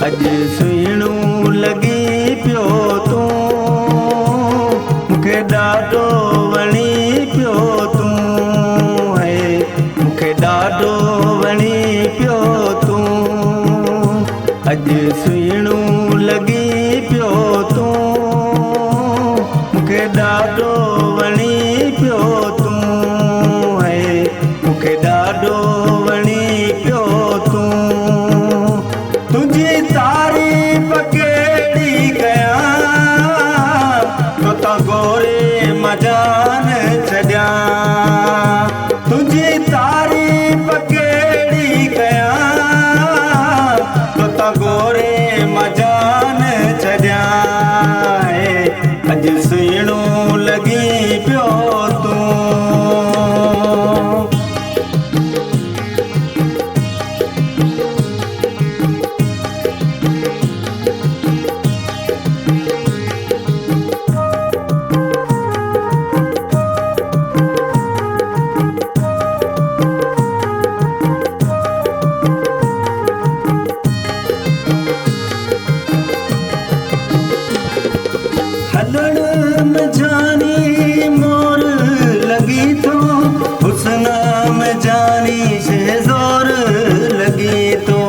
अज सुहिणो लॻी पियो तूं, मूंखे ॾाढो वणी पियो तूं, है मूंखे ॾाढो वणी पियो तूं। अज सुहिणो लॻी पियो तूं, मूंखे ॾाढो वणी पियो तूं, है मूंखे ॾाढो वणी पियो तूं। तुझी तारीफ़ कहिड़ी कयां, तो त गोरे मजान छॾियां। तुझी तारीफ़ कहिड़ी कयां, तो त गोरे मजान छॾियां। अज सुहिणो लॻी पियो तूं। हलण में जानी मोर लगी तो, हुस्न में जानी से जोर लगी तो।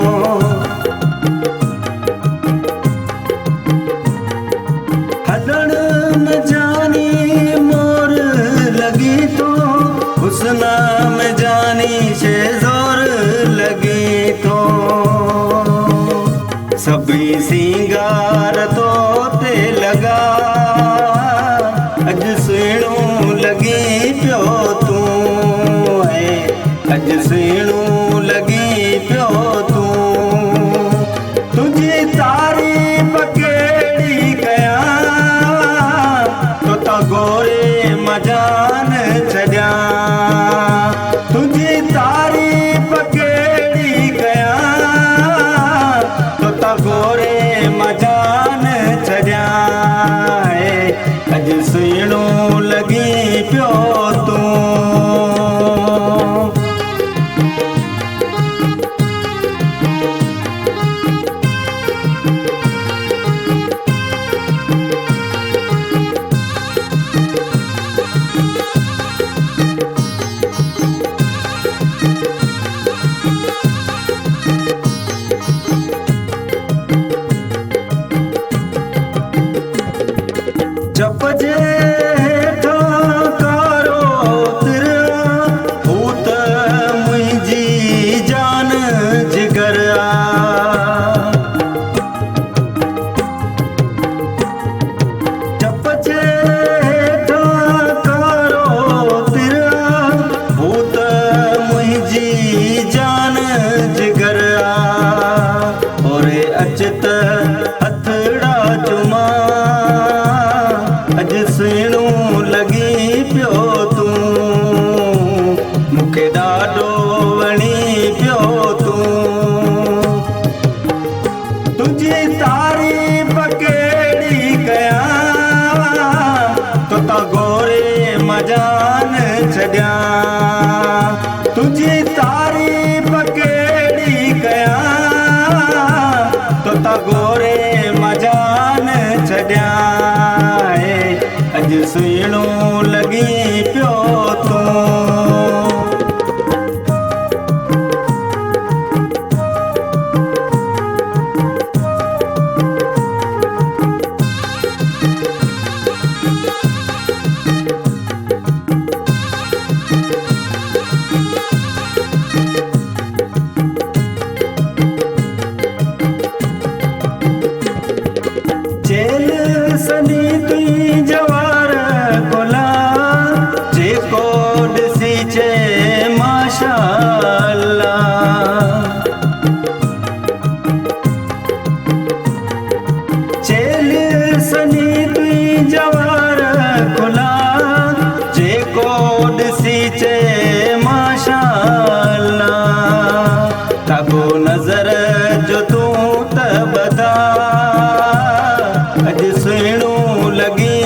हलण में जानी मोर लगी तो, हुस्न में जानी से जोर लगी तो। सभी सिंगार तो ते लगा, अज सुहिणो लॻी पियो तूं, है अज सुहिणो लॻी पियो तूं। तुझी तारीफ़ कहिड़ी कयां, तो त गोरे मजान छॾियां। तुझी तारीफ़ कहिड़ी कयां, तो त गोरे मजान छॾियां। अज सुहिणो लॻी पियो तूं। जप जे कारो तिरिया, हू त मुंहिंजी जान जिगर आ। जप जे कारो तिरिया, हू त मुंहिंजी जान जिगर आ। ओरे अच त हथड़ा चुमा, अज सुहिणो लॻी पियो तूं, मूंखे ॾाढो वणी पियो तूं। तुझी तारीफ़ कहिड़ी कयां, तो त गोरे मजान छॾियां। तुझी तारीफ़ कहिड़ी कयां, तो त गोरे मजान छॾियां। अज सुहिणो लॻी पियो तूं। चेल सनी तुई जवार कोला, सुहिणो लॻी